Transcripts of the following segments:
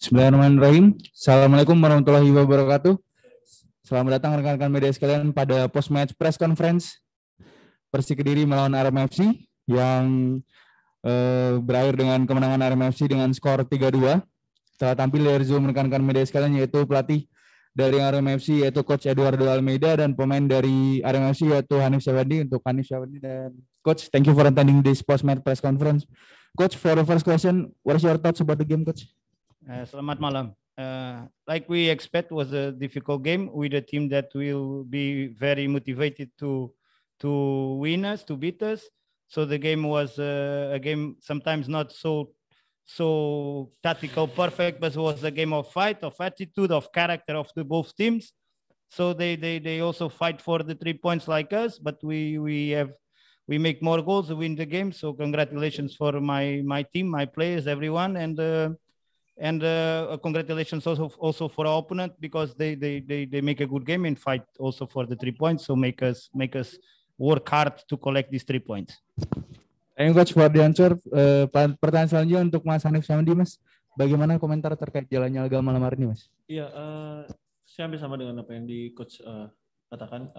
Bismillahirrahmanirrahim. Assalamualaikum warahmatullahi wabarakatuh. Selamat datang rekan-rekan media sekalian pada post-match press conference Persik Kediri melawan Arema FC yang berakhir dengan kemenangan Arema FC dengan skor 3-2. Telah tampil dari Zoom rekan-rekan media sekalian yaitu pelatih dari Arema FC yaitu Coach Eduardo Almeida dan pemain dari Arema FC yaitu Hanif Syafandi. Untuk Hanif Syafandi dan Coach, thank you for attending this post-match press conference. Coach, for the first question, what is your thoughts about the game, Coach? Selamat malam. Like we expect, was a difficult game with a team that will be very motivated to win us, to beat us. So the game was a game sometimes not so tactical perfect, but it was a game of fight, of attitude, of character of the both teams. So they also fight for the 3 points like us, but we make more goals to win the game. So congratulations for my team, my players, everyone, and congratulations also for our opponent because they make a good game and fight also for the 3 points. So make us work hard to collect these 3 points. Thank you, Coach, for the answer. Pertanyaan selanjutnya untuk Mas Hanif Syafandi, Mas. Bagaimana komentar terkait jalannya laga malam hari ini, Mas? Iya, saya hampir sama dengan apa yang di Coach katakan.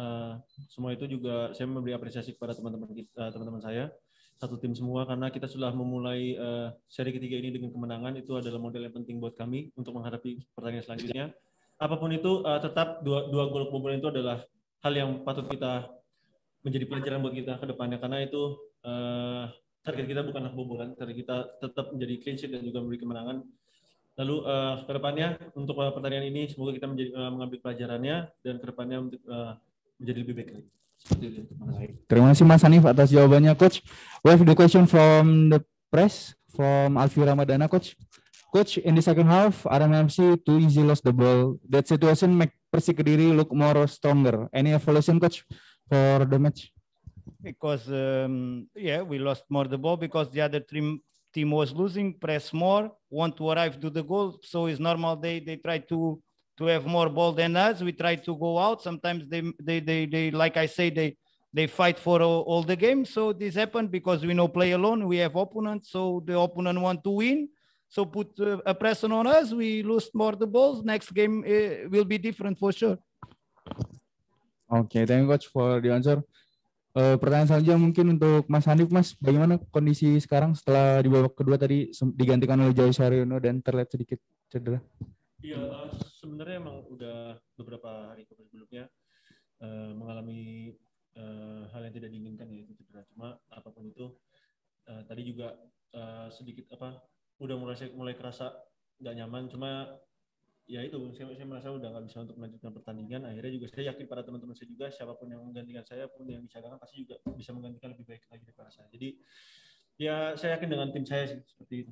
Semua itu juga saya memberi apresiasi kepada teman-teman saya. Satu tim semua karena kita sudah memulai seri ketiga ini dengan kemenangan. Itu adalah model yang penting buat kami untuk menghadapi pertandingan selanjutnya. Apapun itu tetap dua gol kebobolan itu adalah hal yang patut kita menjadi pelajaran buat kita ke depannya karena itu target kita bukanlah kebobolan, target kita tetap menjadi clean sheet dan juga memberi kemenangan. Lalu ke depannya untuk pertandingan ini semoga kita mengambil pelajarannya dan ke depannya menjadi lebih baik lagi. Terima kasih Mas Hanif atas jawabannya, Coach. We have the question from the press from Alfi Ramadana, Coach. Coach, in the second half, Arema FC too easy lost the ball. That situation make Persik Kediri look more stronger. Any evaluation, Coach, for the match? Because we lost more the ball because the other team was losing, press more, want to arrive to the goal. So it's normal they try to have more ball than us. We try to go out. Sometimes they like I say, they fight for all the games. So this happened because we no play alone. We have opponents. So the opponent want to win. So put a pressure on us. We lose more the balls. Next game will be different for sure. Okay, thank you, Coach, for the answer. Pertanyaan selanjutnya mungkin untuk Mas Hanif, Mas. Bagaimana kondisi sekarang setelah di babak kedua tadi digantikan oleh Joy Saryono dan terlihat sedikit cedera? Iya, sebenarnya emang udah beberapa hari sebelumnya mengalami hal yang tidak diinginkan yaitu cedera. Cuma apapun itu tadi juga sedikit udah mulai kerasa nggak nyaman. Cuma ya itu saya merasa udah nggak bisa untuk melanjutkan pertandingan. Akhirnya juga saya yakin pada teman-teman saya juga siapapun yang menggantikan saya pun yang dicadangkan pasti juga bisa menggantikan lebih baik lagi daripada saya. Jadi ya saya yakin dengan tim saya sih seperti itu.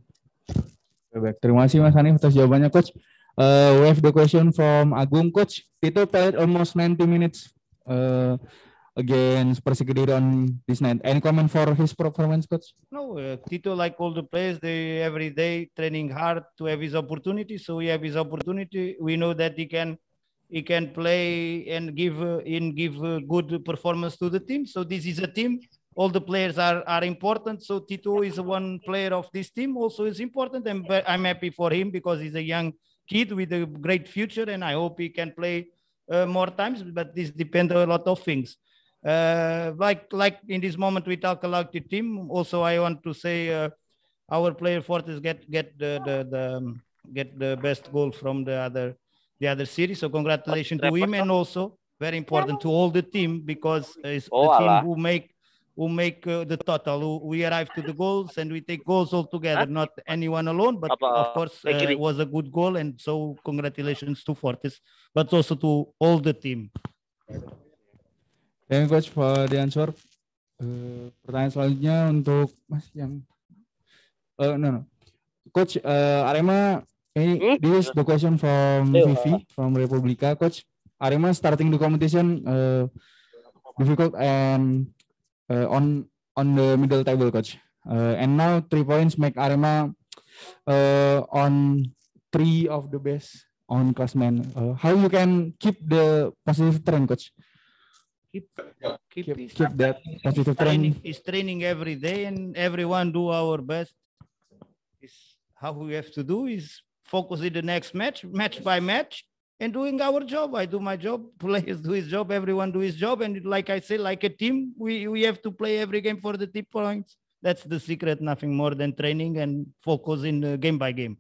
Baik, terima kasih Mas Hanif atas jawabannya, Coach. We have the question from Agung, Coach. Tito played almost 90 minutes against Persik Kediri on this night. Any comment for his performance, Coach? No, Tito, like all the players, they every day training hard to have his opportunity. So we have his opportunity. We know that he can play and give good performance to the team. So this is a team. All the players are important. So Tito is one player of this team. Also is important, and I'm happy for him because he's a young kid with a great future, and I hope he can play more times. But this depends on a lot of things. Like in this moment we talk about the team. Also, I want to say our player Fortes get the best goal from the other series. So congratulations to him, and also very important to all the team because it's the team who make the total. We arrive to the goals and we take goals all together, not anyone alone. But of course, it was a good goal, and so congratulations to Fortes, but also to all the team. Thank you, Coach, for the answer. Pertanyaan selanjutnya untuk Mas yang Coach, Arema, this is the question from Vivi from Republika. Coach, Arema starting the competition difficult and on the middle table, Coach. And now 3 points make Arema on 3 of the best on classmen. How you can keep the positive trend, coach? Keep That positive trend. is training every day, and everyone do our best. Is how we have to do is focus in the next match by match, and doing our job. I do my job, players do his job, everyone do his job, and like I say, like a team, we have to play every game for the 3 points. That's the secret, nothing more than training and focus in game by game.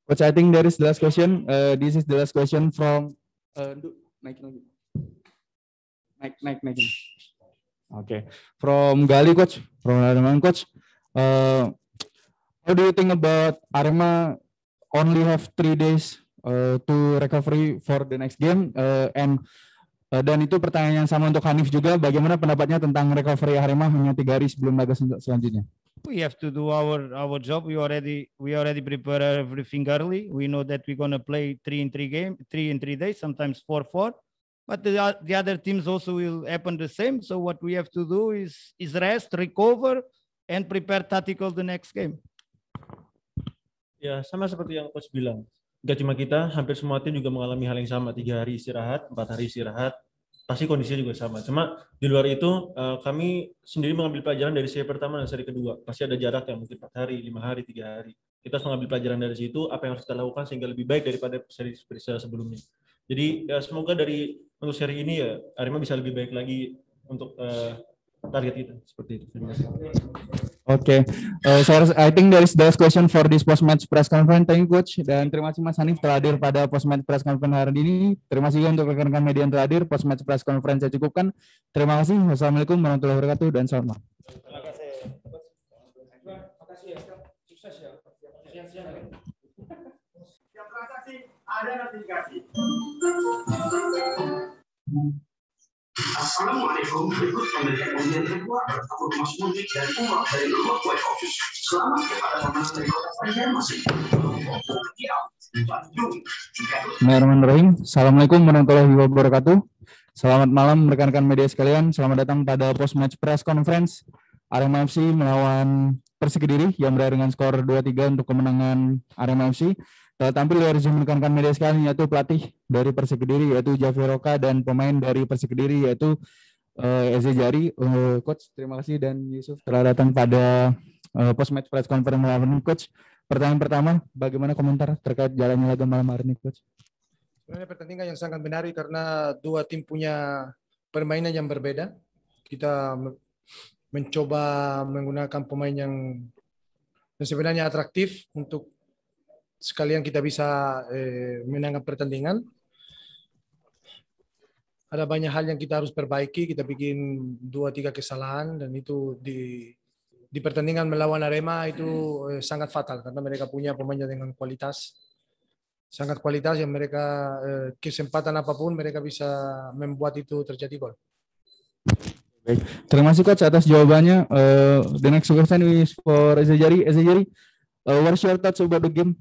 Coach, I think there is the last question. This is the last question from Naik. Okay, from Gali, coach. From Arema, coach. How do you think about Arema only have 3 days to recovery for the next game? Dan itu pertanyaan yang sama untuk Hanif juga. Bagaimana pendapatnya tentang recovery Arema hanya 3 hari sebelum laga selanjutnya? We have to do our job. We already prepare everything early. We know that we're gonna play 3 in 3 days, sometimes 4. But the other teams also will happen the same. So what we have to do is rest, recover, and prepare tactical the next game. Ya, sama seperti yang coach bilang. Gak cuma kita, hampir semua tim juga mengalami hal yang sama. 3 hari istirahat, 4 hari istirahat. Pasti kondisinya juga sama. Cuma di luar itu, kami sendiri mengambil pelajaran dari seri pertama dan seri kedua. Pasti ada jarak yang mungkin 4 hari, 5 hari, 3 hari. Kita harus mengambil pelajaran dari situ, apa yang harus kita lakukan sehingga lebih baik daripada seri sebelumnya. Jadi ya semoga untuk seri ini ya Arema bisa lebih baik lagi untuk target kita seperti itu. Terima kasih. Okay, so I think there is the last question for this post match press conference. Thank you, coach. Dan terima kasih Mas Hanif telah hadir pada post match press conference hari ini. Terima kasih juga untuk rekan-rekan media yang telah hadir. Post match press conference saya cukupkan. Terima kasih. Wassalamualaikum warahmatullahi wabarakatuh dan selamat malam. Terima kasih. Terima kasih ya. Sukses ya. Siang-siang ya. Yang transaksi ada notifikasi. Assalamualaikum, berikut pemberian ujian kedua bertakut Mas Mudik dan Umar dari Lumut White Office. Selamat kepada teman dari kota Banjarmasin. Bismillahirrahmanirrahim. Assalamualaikum warahmatullahi wabarakatuh. Selamat malam rekan-rekan media sekalian. Selamat datang pada post match press conference Arema FC melawan Persik Kediri yang berakhir dengan skor 2-3 untuk kemenangan Arema FC. Tampil dari rekan-rekan media sekalian yaitu pelatih dari Persik Kediri yaitu Javier Roca dan pemain dari Persik Kediri yaitu Eze Jari. Coach, terima kasih dan Yusuf telah datang pada post match press conference malam ini, Coach. Pertanyaan pertama, bagaimana komentar terkait jalannya laga malam hari ini, Coach? Sebenarnya pertandingan yang sangat menarik karena dua tim punya permainan yang berbeda. Kita mencoba menggunakan pemain yang sebenarnya atraktif untuk sekalian kita bisa menangkan pertandingan. Ada banyak hal yang kita harus perbaiki. Kita bikin 2-3 kesalahan dan itu di pertandingan melawan Arema itu sangat fatal karena mereka punya pemain dengan kualitas, sangat kualitas yang mereka kesempatan apapun mereka bisa membuat itu terjadi gol. Baik, terima kasih Coach atas jawabannya. The next question is for Eze Jari. Eze Jari, what's your thoughts about the game?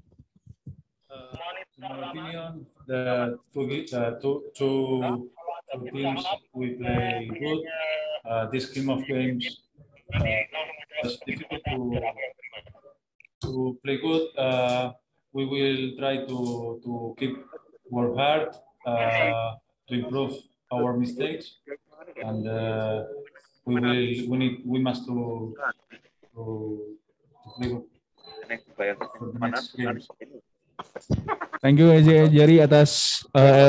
In my opinion, the two teams we play good. This game of games was difficult to play good. We will try to keep work hard to improve our mistakes, and we must to play good for the next games. Thank you Eze Jari atas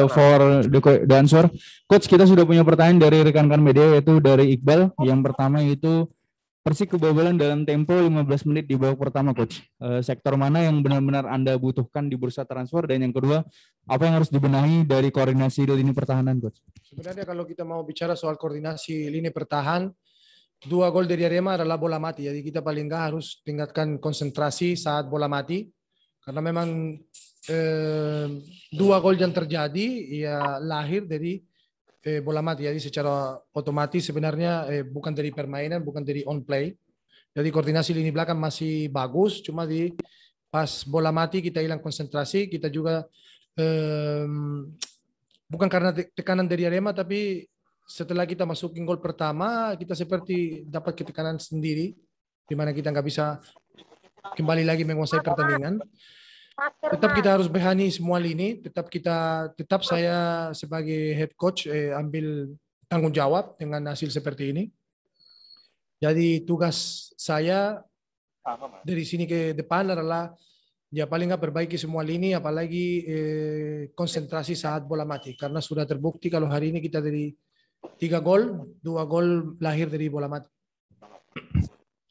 for the answer. Coach, kita sudah punya pertanyaan dari rekan-rekan media yaitu dari Iqbal. Yang pertama yaitu Persik kebobolan dalam tempo 15 menit di babak pertama, Coach. Sektor mana yang benar-benar Anda butuhkan di bursa transfer, dan yang kedua, apa yang harus dibenahi dari koordinasi di lini pertahanan, Coach? Sebenarnya kalau kita mau bicara soal koordinasi lini pertahanan, 2 gol dari Arema adalah bola mati. Jadi kita paling nggak harus tingkatkan konsentrasi saat bola mati. Karena memang 2 gol yang terjadi ya lahir dari bola mati. Jadi secara otomatis sebenarnya bukan dari permainan, bukan dari on play. Jadi koordinasi lini belakang masih bagus, cuma di pas bola mati kita hilang konsentrasi. Kita juga bukan karena tekanan dari Arema, tapi setelah kita masukin gol pertama kita seperti dapat ketekanan sendiri, di mana kita nggak bisa kembali lagi menguasai pertandingan. tetap kita harus berani semua lini, tetap saya sebagai head coach ambil tanggung jawab dengan hasil seperti ini. Jadi tugas saya dari sini ke depan adalah ya paling nggak perbaiki semua lini, apalagi konsentrasi saat bola mati, karena sudah terbukti kalau hari ini kita dari 3 gol, 2 gol lahir dari bola mati.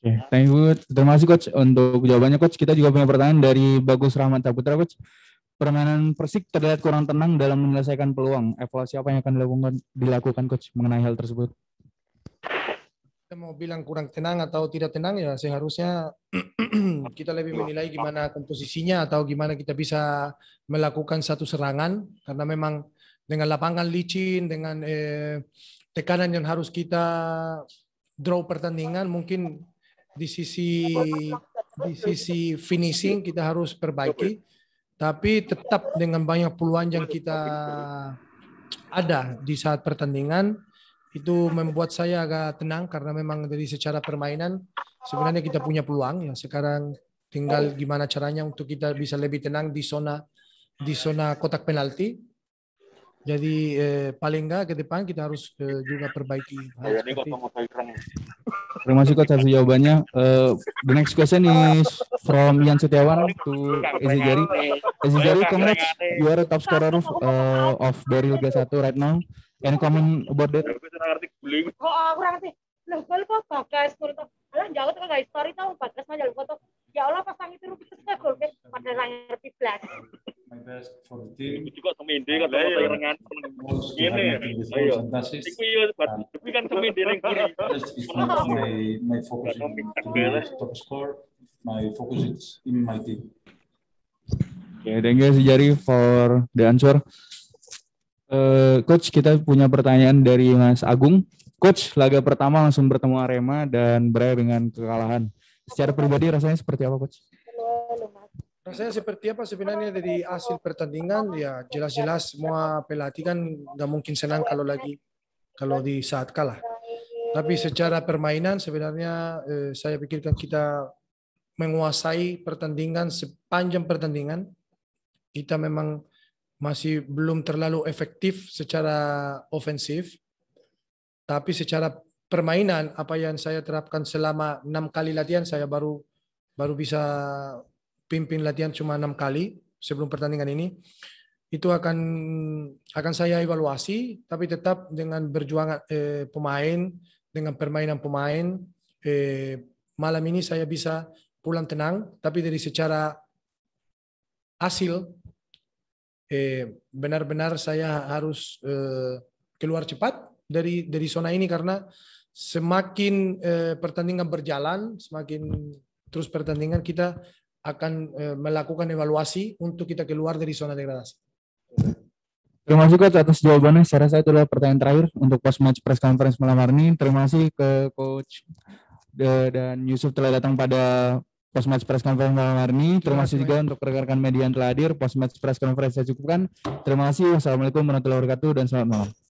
Oke, thank you. Terima kasih Coach untuk jawabannya Coach. Kita juga punya pertanyaan dari Bagus Rahmat Saputra Coach. Permainan Persik terlihat kurang tenang dalam menyelesaikan peluang. Evaluasi apa yang akan dilakukan Coach mengenai hal tersebut? Kita mau bilang kurang tenang atau tidak tenang ya seharusnya kita lebih menilai gimana komposisinya atau gimana kita bisa melakukan satu serangan, karena memang dengan lapangan licin, dengan tekanan yang harus kita draw pertandingan, mungkin di sisi finishing kita harus perbaiki, tapi tetap dengan banyak peluang yang kita ada di saat pertandingan itu membuat saya agak tenang, karena memang dari secara permainan sebenarnya kita punya peluang ya. Sekarang tinggal gimana caranya untuk kita bisa lebih tenang di zona kotak penalti. Jadi paling enggak ke depan kita harus juga perbaiki hal seperti itu. Terima kasih Coach atas jawabannya. The next question is from Ian Setiawan to Ezi Jari. Ezi Jari, congrats, you are a top scorer of dari Liga 1 right now. Any comment about that? Ya Allah pasang itu rupiah gol pada ngerti blas. My best for the team. Juga keminde kan rengan ngene. Ayo. Iku yo tapi kan keminde ning kiri. My focus is top score. My focus is in my team. Okay, thank you Jari for the answer. Coach, kita punya pertanyaan dari Mas Agung. Coach, laga pertama langsung bertemu Arema dan berakhir dengan kekalahan. Secara pribadi rasanya seperti apa, Coach? Rasanya seperti apa sebenarnya dari hasil pertandingan ya jelas-jelas semua pelatih kan nggak mungkin senang kalau di saat kalah. Tapi secara permainan sebenarnya saya pikirkan kita menguasai pertandingan sepanjang pertandingan. Kita memang masih belum terlalu efektif secara ofensif. Tapi secara permainan apa yang saya terapkan selama 6 kali latihan, saya baru bisa pimpin latihan cuma 6 kali sebelum pertandingan ini. Itu akan saya evaluasi, tapi tetap dengan berjuang pemain, dengan permainan pemain. Malam ini saya bisa pulang tenang, tapi dari secara hasil benar-benar saya harus keluar cepat dari zona ini, karena semakin pertandingan berjalan, semakin terus pertandingan kita akan melakukan evaluasi untuk kita keluar dari zona degradasi. Terima kasih Coach atas jawabannya. Saya rasa itu adalah pertanyaan terakhir untuk post match press conference malam hari ini. Terima kasih ke Coach dan Yusuf telah datang pada post match press conference malam hari ini. Terima kasih juga untuk rekan-rekan media yang telah hadir. Post match press conference saya cukupkan. Terima kasih. Wassalamualaikum warahmatullahi wabarakatuh dan selamat malam.